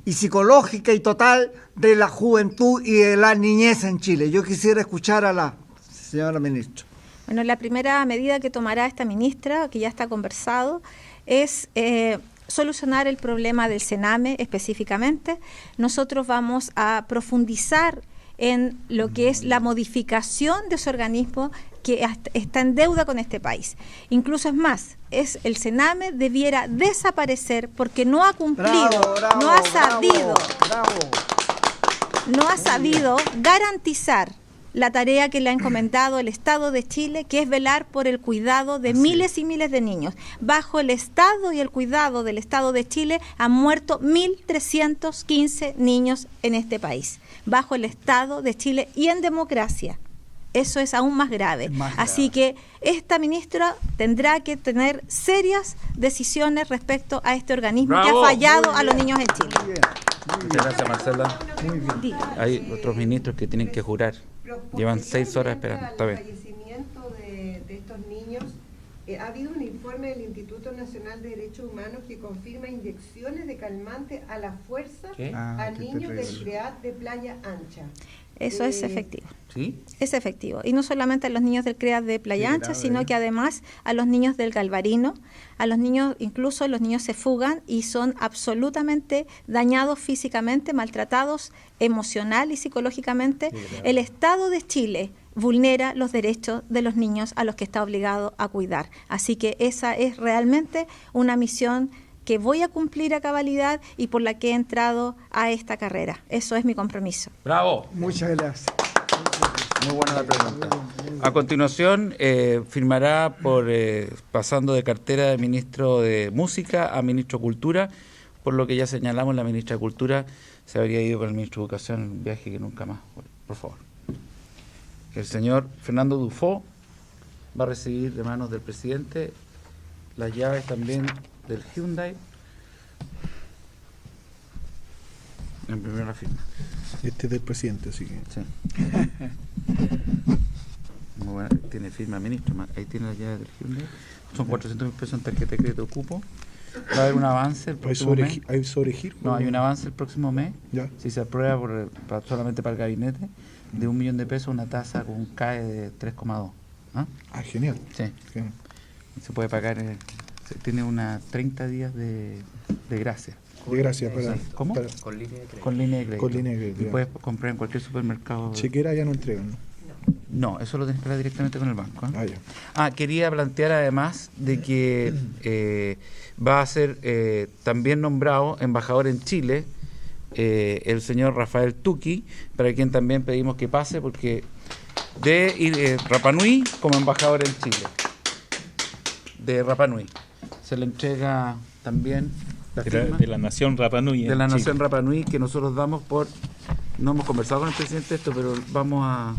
y psicológica y total de la juventud y de la niñez en Chile. Yo quisiera escuchar a la señora ministra. Bueno, la primera medida que tomará esta ministra, que ya está conversado, es solucionar el problema del Sename específicamente. Nosotros vamos a profundizar en lo que es la modificación de ese organismo que está en deuda con este país. Incluso es más, el Sename debiera desaparecer porque no ha cumplido, no ha sabido garantizar la tarea que le ha encomendado el Estado de Chile, que es velar por el cuidado de miles y miles de niños. Bajo el Estado y el cuidado del Estado de Chile han muerto 1.315 niños en este país. Bajo el Estado de Chile y en democracia. Eso es aún más grave. Así que esta ministra tendrá que tener serias decisiones respecto a este organismo que ha fallado a los niños en Chile. Muchas gracias, Marcela. Hay otros ministros que tienen que jurar. Llevan 6 horas esperando. Está bien. El fallecimiento de estos niños, ha habido un informe del Instituto Nacional de Derechos Humanos que confirma inyecciones de calmante a la fuerza a niños del CREAT de Playa Ancha. Eso es efectivo. ¿Sí? Es efectivo. Y no solamente a los niños del CREAT de Playa Ancha, sino que además a los niños del Galvarino, a los niños, incluso los niños se fugan y son absolutamente dañados físicamente, maltratados emocional y psicológicamente. El Estado de Chile vulnera los derechos de los niños a los que está obligado a cuidar. Así que esa es realmente una misión que voy a cumplir a cabalidad y por la que he entrado a esta carrera. Eso es mi compromiso. ¡Bravo! Muchas gracias. Muy buena la pregunta. A continuación, firmará pasando de cartera de ministro de Música a ministro de Cultura, por lo que ya señalamos, la ministra de Cultura se habría ido con el ministro de Educación en un viaje que nunca más. Por favor. El señor Fernando Dufo va a recibir de manos del presidente las llaves también del Hyundai. En primera firma. Este es del presidente, así que... Sí. Muy buena. Tiene firma ministro. Ahí tiene las llaves del Hyundai. Son 400.000 pesos en tarjeta de crédito cupo. Va a haber un avance el próximo mes. ¿Hay sobregiro? No, hay un avance el próximo mes. Ya. Si se aprueba solamente para el gabinete, de 1 millón de pesos, una tasa con un CAE de 3,2. Ah, genial. Sí. Genial. Se puede pagar, tiene 30 días de gracia. De gracia para... ¿Cómo? Con línea de crédito. Con línea de crédito. Con línea de crédito. Y puedes comprar en cualquier supermercado. Chequera ya no entregan, ¿no? No, eso lo tienes que hablar directamente con el banco. Ya. Quería plantear además de que va a ser también nombrado embajador en Chile el señor Rafael Tuqui, para quien también pedimos que pase, porque de Rapa Nui como embajador en Chile. De Rapa Nui. Se le entrega también la firma de la nación Rapa Nui. De la nación Rapa Nui, que nosotros damos por... No hemos conversado con el presidente de esto, pero vamos a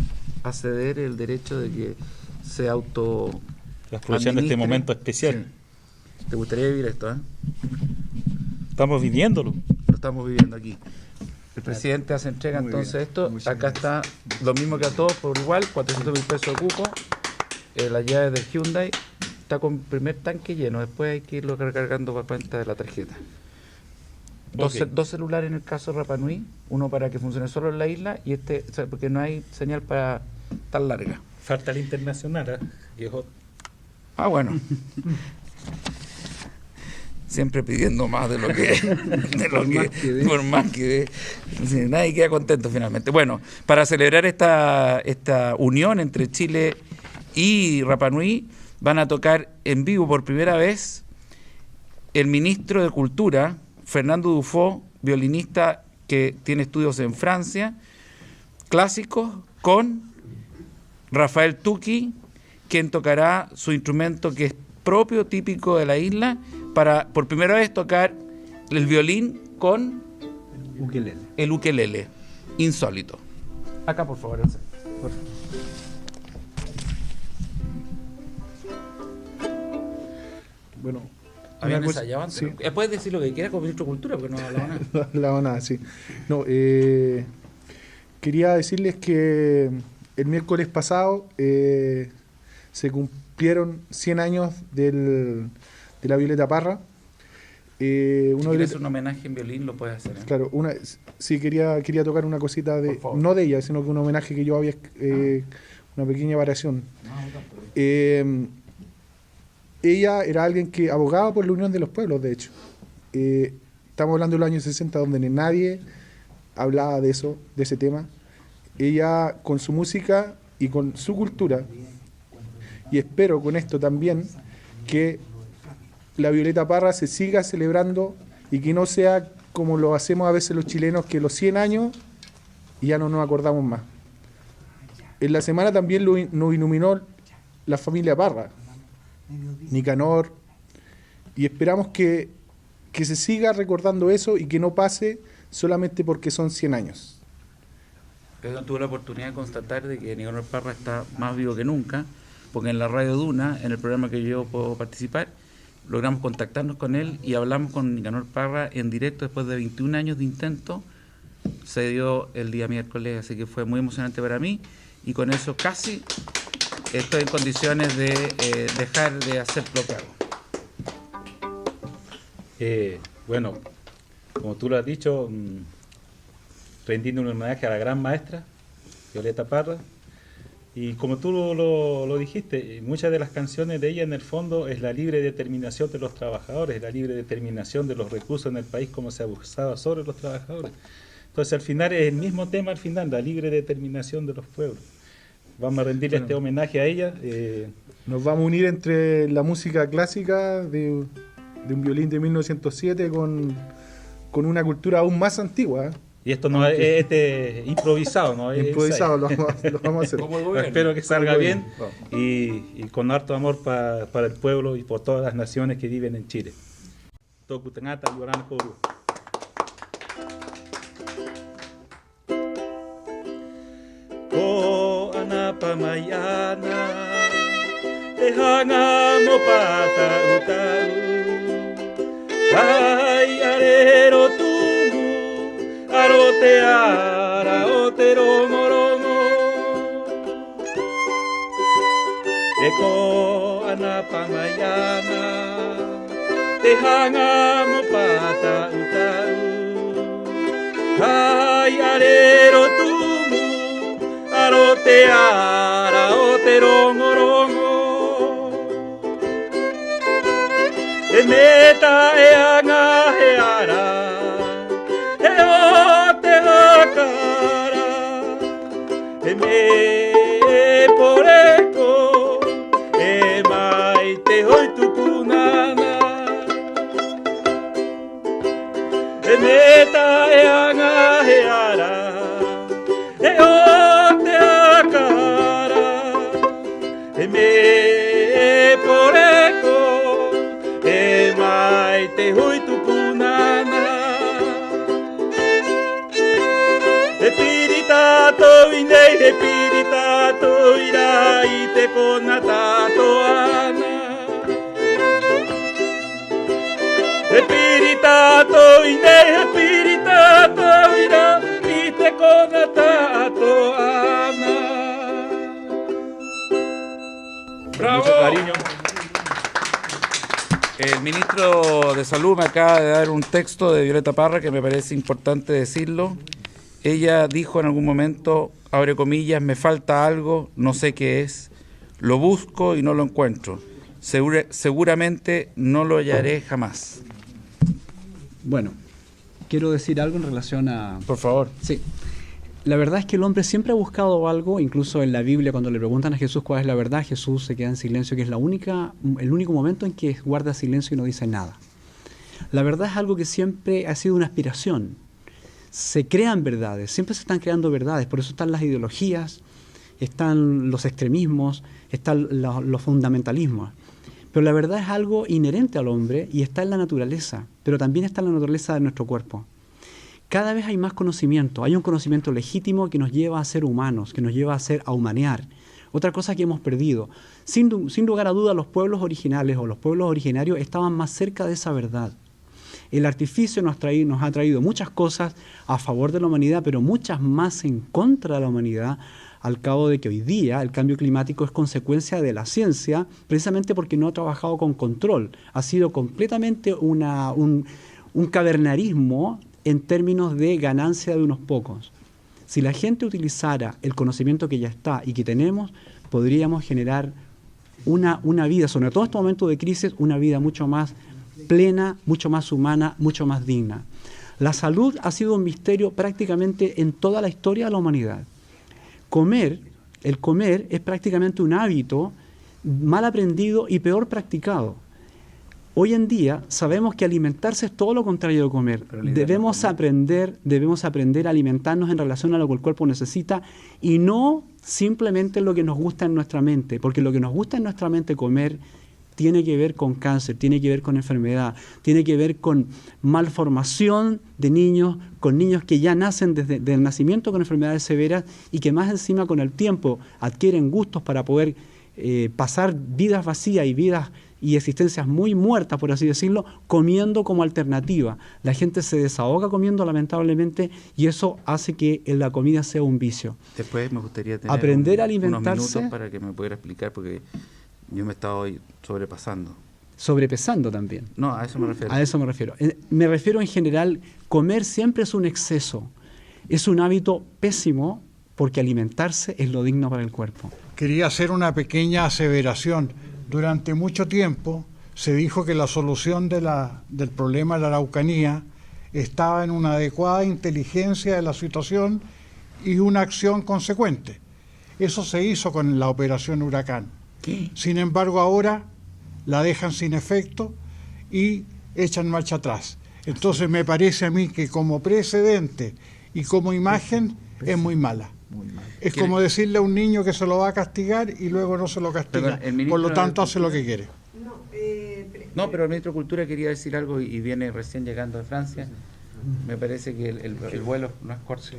ceder el derecho de que se auto... Aprovechando este momento especial. Sí. ¿Te gustaría vivir esto? Estamos viviéndolo. Lo estamos viviendo aquí. El presidente hace entrega entonces esto. Acá está lo mismo que a todos por igual, 400.000 pesos de cupo. Las llaves del Hyundai. Está con el primer tanque lleno. Después hay que irlo recargando para cuenta de la tarjeta. Dos celulares en el caso de Rapa Nui. Uno para que funcione solo en la isla y porque no hay señal para tan larga. Falta el internacional, viejo. Bueno. Siempre pidiendo más de lo que por más que dé. Nadie queda contento finalmente. Bueno, para celebrar esta unión entre Chile y Rapa Nui, van a tocar en vivo por primera vez el ministro de Cultura, Fernando Dufo, violinista que tiene estudios en Francia, clásicos, con Rafael Tuqui, quien tocará su instrumento que es propio, típico de la isla, para por primera vez tocar el violín con el ukelele, insólito. Acá, por favor. Por favor. Bueno, ¿habían ensayado antes? Sí. Puedes decir lo que quieras con el ministro de Cultura, porque no ha hablado nada. No ha hablado nada, sí. No, quería decirles que el miércoles pasado se cumplieron 100 años de la Violeta Parra. Si quieres un homenaje en violín, lo puedes hacer. Claro, sí, quería tocar una cosita, no de ella, sino que un homenaje que yo había, una pequeña variación. Ella era alguien que abogaba por la unión de los pueblos, de hecho. Estamos hablando de los años 60, donde nadie hablaba de eso, de ese tema. Ella, con su música y con su cultura, y espero con esto también que la Violeta Parra se siga celebrando y que no sea como lo hacemos a veces los chilenos, que los 100 años y ya no nos acordamos más. En la semana también nos iluminó la familia Parra, Nicanor, y esperamos que se siga recordando eso y que no pase solamente porque son 100 años. Pedro tuvo la oportunidad de constatar de que Nicanor Parra está más vivo que nunca, porque en la Radio Duna, en el programa que yo puedo participar, logramos contactarnos con él y hablamos con Nicanor Parra en directo después de 21 años de intento. Se dio el día miércoles, así que fue muy emocionante para mí, y con eso casi estoy en condiciones de dejar de hacer lo que hago. Bueno, como tú lo has dicho, rendiendo un homenaje a la gran maestra, Violeta Parra, y como tú lo dijiste, muchas de las canciones de ella en el fondo es la libre determinación de los trabajadores, la libre determinación de los recursos en el país, como se abusaba sobre los trabajadores. Entonces al final es el mismo tema, al final, la libre determinación de los pueblos. Vamos a rendirle este homenaje a ella. Nos vamos a unir entre la música clásica de un violín de 1907 con una cultura aún más antigua. Y esto no es improvisado, ¿no? Improvisado, lo vamos a hacer. Espero que salga bien y con harto amor para el pueblo y por todas las naciones que viven en Chile. Tokutanata, Llorana, Koru. Ko anapamayana, dejangamo pata utau, ay arero tumu, aroteara oterongorongo, eko anapamayana, dejangamo pata utau, ay arero tumu, aroteara oterongorongo, emeta eanga eara, eote akara, eme poreko, emaite hoitukunana, emeta eanga eara, eote akara, eme poreko, emaite hoitukunana, espiritato inei, espiritato iraite konatato ana, espiritato inei, espiritato iraite konatato ana. ¡Bravo! Mucho cariño. El ministro de Salud me acaba de dar un texto de Violeta Parra que me parece importante decirlo. Ella dijo en algún momento, abre comillas, me falta algo, no sé qué es, lo busco y no lo encuentro. Seguramente no lo hallaré jamás. Bueno, quiero decir algo en relación a... Por favor. Sí. La verdad es que el hombre siempre ha buscado algo, incluso en la Biblia cuando le preguntan a Jesús cuál es la verdad, Jesús se queda en silencio, que es el único momento en que guarda silencio y no dice nada. La verdad es algo que siempre ha sido una aspiración. se crean verdades, siempre se están creando verdades, por eso están las ideologías, están los extremismos, están los fundamentalismos. Pero la verdad es algo inherente al hombre y está en la naturaleza, pero también está en la naturaleza de nuestro cuerpo. Cada vez hay más conocimiento, hay un conocimiento legítimo que nos lleva a ser humanos, que nos lleva a humanear. Otra cosa que hemos perdido. Sin lugar a duda, los pueblos originales o los pueblos originarios estaban más cerca de esa verdad. El artificio nos ha traído muchas cosas a favor de la humanidad, pero muchas más en contra de la humanidad, al cabo de que hoy día el cambio climático es consecuencia de la ciencia, precisamente porque no ha trabajado con control. Ha sido completamente un cavernarismo en términos de ganancia de unos pocos. Si la gente utilizara el conocimiento que ya está y que tenemos, podríamos generar una vida, sobre todo en estos momentos de crisis, una vida mucho más plena, mucho más humana, mucho más digna. La salud ha sido un misterio prácticamente en toda la historia de la humanidad. El comer es prácticamente un hábito mal aprendido y peor practicado. Hoy en día sabemos que alimentarse es todo lo contrario de comer. Debemos aprender a alimentarnos en relación a lo que el cuerpo necesita y no simplemente lo que nos gusta en nuestra mente, porque lo que nos gusta en nuestra mente comer tiene que ver con cáncer, tiene que ver con enfermedad, tiene que ver con malformación de niños, con niños que ya nacen desde el nacimiento con enfermedades severas y que más encima con el tiempo adquieren gustos para poder pasar vidas vacías y existencias muy muertas, por así decirlo, comiendo como alternativa. La gente se desahoga comiendo, lamentablemente, y eso hace que la comida sea un vicio. Después me gustaría tener aprender a alimentarse, unos minutos para que me pudiera explicar, porque yo me estaba hoy sobrepasando. Sobrepesando también. No, a eso me refiero. A eso me refiero. Me refiero en general, comer siempre es un exceso. Es un hábito pésimo porque alimentarse es lo digno para el cuerpo. Quería hacer una pequeña aseveración. Durante mucho tiempo se dijo que la solución del problema de la Araucanía estaba en una adecuada inteligencia de la situación y una acción consecuente. Eso se hizo con la operación Huracán. ¿Qué? Sin embargo, ahora la dejan sin efecto y echan marcha atrás. Entonces me parece a mí que como precedente y como imagen es muy mala. Es como decirle a un niño que se lo va a castigar y luego no se lo castiga. Por lo tanto, hace lo que quiere. No, pero el ministro de Cultura quería decir algo y viene recién llegando de Francia. Me parece que el vuelo no es corto. Sí.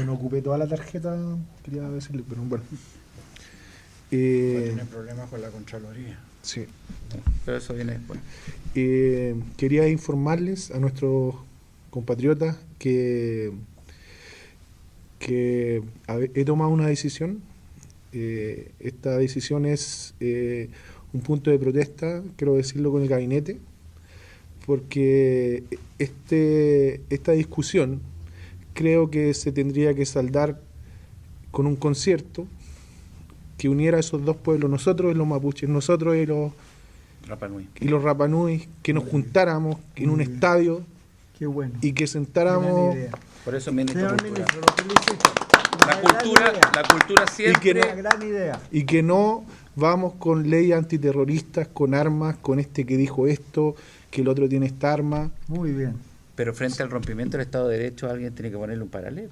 No ocupé toda la tarjeta, quería decirle, pero bueno. Tiene problemas con la Contraloría. Sí. Pero eso viene después. Quería informarles a nuestros compatriotas que he tomado una decisión. Esta decisión es un punto de protesta, quiero decirlo con el gabinete, porque esta discusión creo que se tendría que saldar con un concierto que uniera a esos dos pueblos, nosotros y los mapuches, nosotros y los Rapa Nui, que nos juntáramos en un estadio. Qué bueno. Y que sentáramos. Por eso, ministro de Cultura. La cultura siempre. Una gran idea. Y que no vamos con leyes antiterroristas, con armas, con este que dijo esto, que el otro tiene esta arma. Muy bien. Pero frente al rompimiento del Estado de Derecho, alguien tiene que ponerle un paralelo.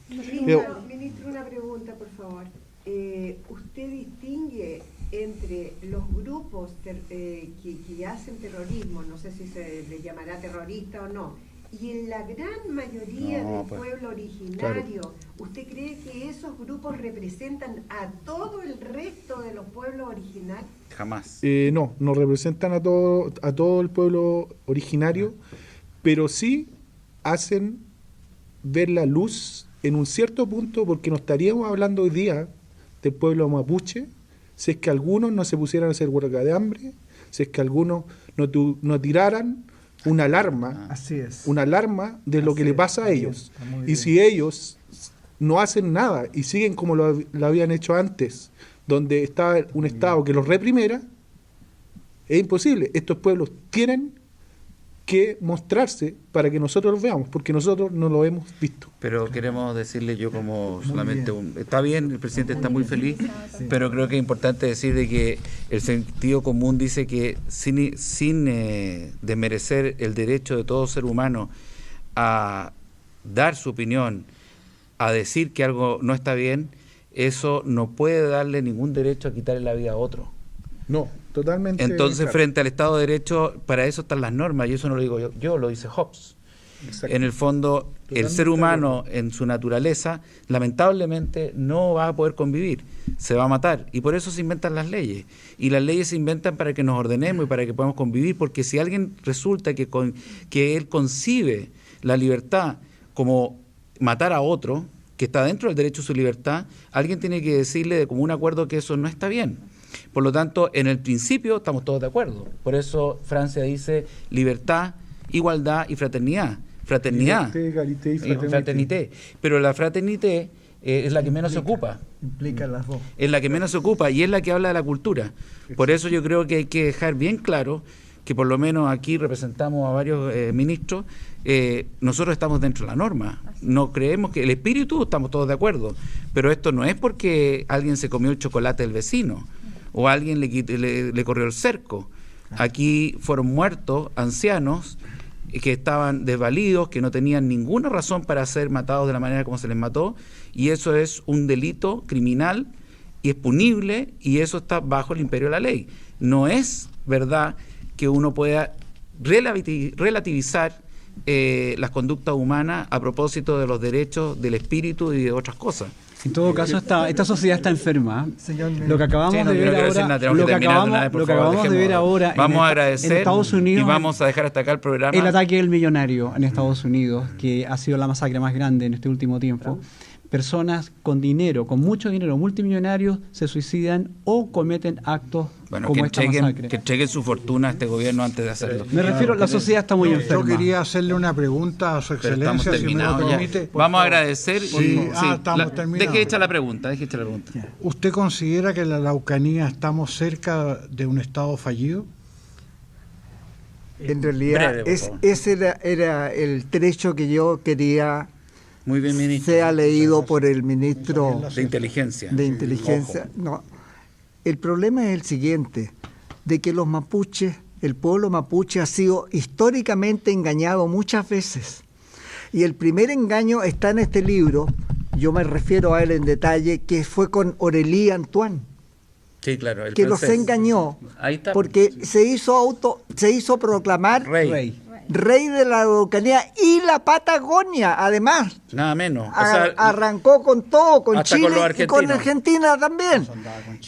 Ministro, una pregunta, por favor. ¿Usted distingue entre los grupos que hacen terrorismo, no sé si se les llamará terrorista o no, y en la gran mayoría del pueblo originario, claro, ¿usted cree que esos grupos representan a todo el resto de los pueblos originarios? Jamás. No representan a todo el pueblo originario, pero sí hacen ver la luz en un cierto punto, porque no estaríamos hablando hoy día del pueblo mapuche si es que algunos no se pusieran a hacer huelga de hambre, si es que algunos no tiraran una alarma, una alarma de lo que le pasa a ellos. Y si ellos no hacen nada y siguen como lo habían hecho antes, donde estaba un Estado que los reprimiera, es imposible. Estos pueblos tienen que mostrarse para que nosotros los veamos, porque nosotros no lo hemos visto. Pero queremos decirle, yo como solamente está bien, el presidente está muy feliz, pero creo que es importante decir de que el sentido común dice que sin desmerecer el derecho de todo ser humano a dar su opinión, a decir que algo no está bien, eso no puede darle ningún derecho a quitarle la vida a otro. No, totalmente. Entonces, claro. frente al Estado de Derecho, para eso están las normas, y eso no lo digo yo, lo dice Hobbes. Exacto. En el fondo, el ser humano en su naturaleza, lamentablemente, no va a poder convivir, se va a matar, y por eso se inventan las leyes. Y las leyes se inventan para que nos ordenemos y para que podamos convivir, porque si alguien resulta que él concibe la libertad como matar a otro, que está dentro del derecho a su libertad, alguien tiene que decirle de común acuerdo que eso no está bien. Por lo tanto, en el principio estamos todos de acuerdo. Por eso Francia dice libertad, igualdad y fraternidad. Fraternidad. Égalité y fraternité. Fraternité. Pero la fraternité es la que menos se ocupa. Implica las dos. Es la que menos se ocupa y es la que habla de la cultura. Por eso yo creo que hay que dejar bien claro que por lo menos aquí representamos a varios ministros, nosotros estamos dentro de la norma. No creemos que el espíritu, estamos todos de acuerdo, pero esto no es porque alguien se comió el chocolate del vecino o alguien le corrió el cerco. Aquí fueron muertos ancianos que estaban desvalidos, que no tenían ninguna razón para ser matados de la manera como se les mató, y eso es un delito criminal y es punible, y eso está bajo el imperio de la ley. No es verdad que uno pueda relativizar las conductas humanas a propósito de los derechos del espíritu y de otras cosas. En todo caso, esta sociedad está enferma. Señor, lo que acabamos de ver ahora, vamos a agradecer en Estados Unidos, y vamos a dejar hasta acá el programa. El ataque del millonario en Estados Unidos, que ha sido la masacre más grande en este último tiempo. Personas con dinero, con mucho dinero, multimillonarios, se suicidan o cometen actos como esta masacre. Que entreguen su fortuna a este gobierno antes de hacerlo. Me refiero, la sociedad está muy enferma. Yo quería hacerle una pregunta a su excelencia, si me lo permite. Vamos a agradecer. Estamos terminados. Deje hecha la pregunta. ¿Usted considera que en la Araucanía estamos cerca de un Estado fallido? En realidad, ese era el trecho que yo quería... Muy bien, ministro. Sea leído por el ministro de Inteligencia. No, el problema es el siguiente, de que los mapuches, el pueblo mapuche ha sido históricamente engañado muchas veces. Y el primer engaño está en este libro, yo me refiero a él en detalle, que fue con Aurélie Antoine. Sí, claro, el que francés. Los engañó, ahí está, porque se hizo proclamar rey de la Araucanía y la Patagonia, además. Nada menos. Arrancó con todo, con Chile y con Argentina también.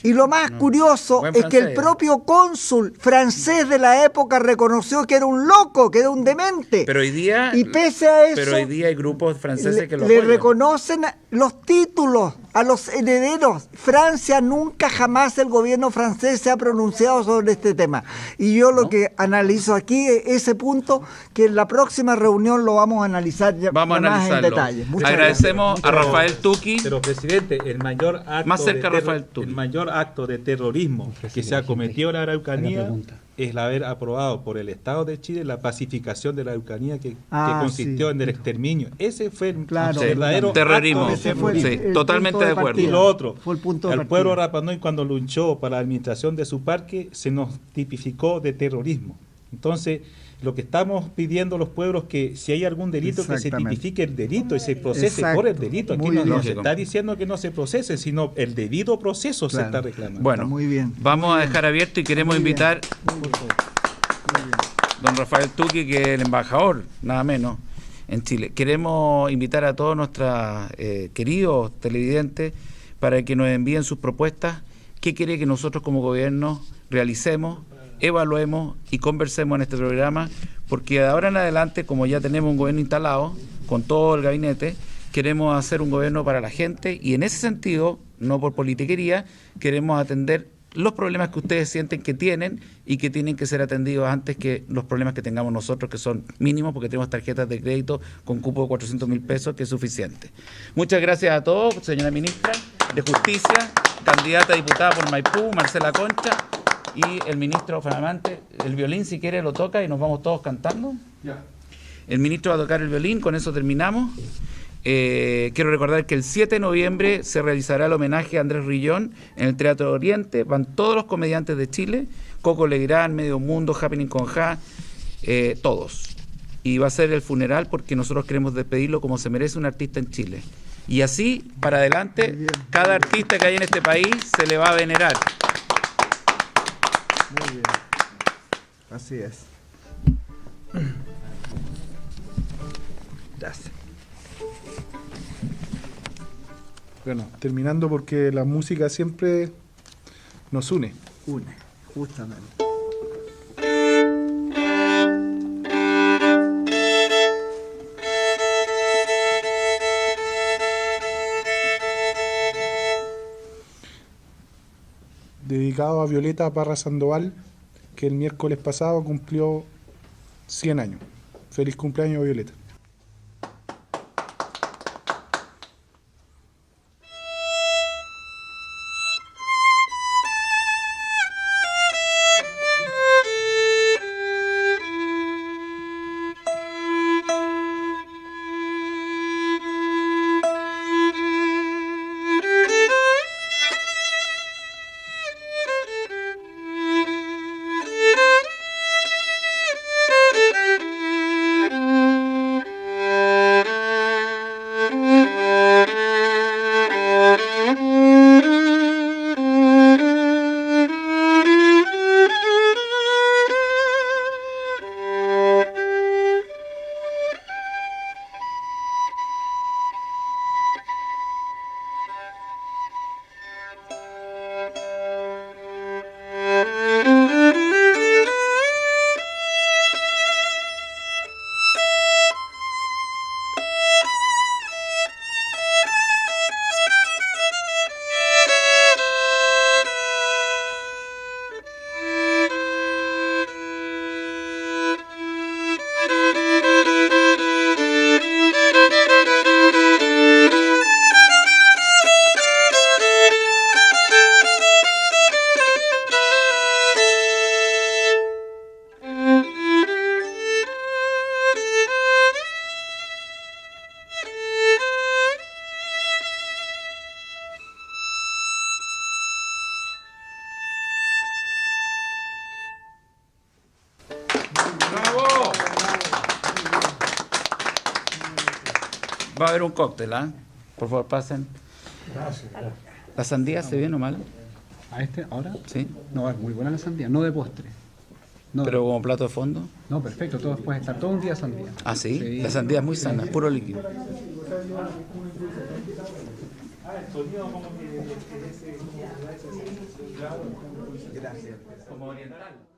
Y lo más curioso es que el propio cónsul francés de la época reconoció que era un loco, que era un demente. Pero hoy día, y pese a eso, pero hoy día hay grupos franceses que lo le apoyan. reconocen los títulos a los herederos. Francia nunca jamás el gobierno francés se ha pronunciado sobre este tema. Y yo lo que analizo aquí es ese punto, que en la próxima reunión lo vamos a analizar más en detalle. Agradecemos a Rafael Tuqui. Pero, presidente, el mayor acto de terrorismo que se ha cometido en la Araucanía es el haber aprobado por el Estado de Chile la pacificación de la Araucanía que consistió en el exterminio. Ese fue el verdadero terrorismo. Totalmente de acuerdo. Y lo otro, el pueblo Rapa Nui, cuando luchó para la administración de su parque, se nos tipificó de terrorismo. Entonces, lo que estamos pidiendo los pueblos, que si hay algún delito, que se tipifique el delito y se procese por el delito. Aquí no se está diciendo que no se procese, sino el debido proceso se está reclamando. Bueno, vamos a dejar abierto y queremos invitar don Rafael Tuqui, que es el embajador, nada menos, en Chile. Queremos invitar a todos nuestros queridos televidentes para que nos envíen sus propuestas, qué quiere que nosotros como gobierno realicemos, evaluemos y conversemos en este programa, porque de ahora en adelante, como ya tenemos un gobierno instalado, con todo el gabinete, queremos hacer un gobierno para la gente, y en ese sentido, no por politiquería, queremos atender los problemas que ustedes sienten que tienen y que tienen que ser atendidos antes que los problemas que tengamos nosotros, que son mínimos, porque tenemos tarjetas de crédito con cupo de 400.000 pesos, que es suficiente. Muchas gracias a todos, señora ministra de Justicia, candidata a diputada por Maipú, Marcela Concha, y el ministro Flamante. El violín, si quiere, lo toca y nos vamos todos cantando. El ministro va a tocar el violín, con eso terminamos. Quiero recordar que el 7 de noviembre se realizará el homenaje a Andrés Rillón en el Teatro Oriente. Van todos los comediantes de Chile, Coco Legrand, Medio Mundo, Happening con Ja, todos. y va a ser el funeral porque nosotros queremos despedirlo como se merece un artista en Chile. Y así, para adelante, cada artista que hay en este país se le va a venerar. Muy bien. Así es. Gracias. Bueno, terminando porque la música siempre nos une. Une, justamente. Dedicado a Violeta Parra Sandoval, que el miércoles pasado cumplió 100 años. Feliz cumpleaños, Violeta. Va a haber un cóctel, ¿ah? Por favor, pasen. Gracias. ¿La sandía se bien o mal? ¿A este ahora? Sí. No, es muy buena la sandía, no de postre. No, ¿Pero como plato de fondo? No, perfecto, todo puede estar todo un día sandía. ¿Ah, sí? La sandía es muy sana, puro líquido. Gracias. Como oriental.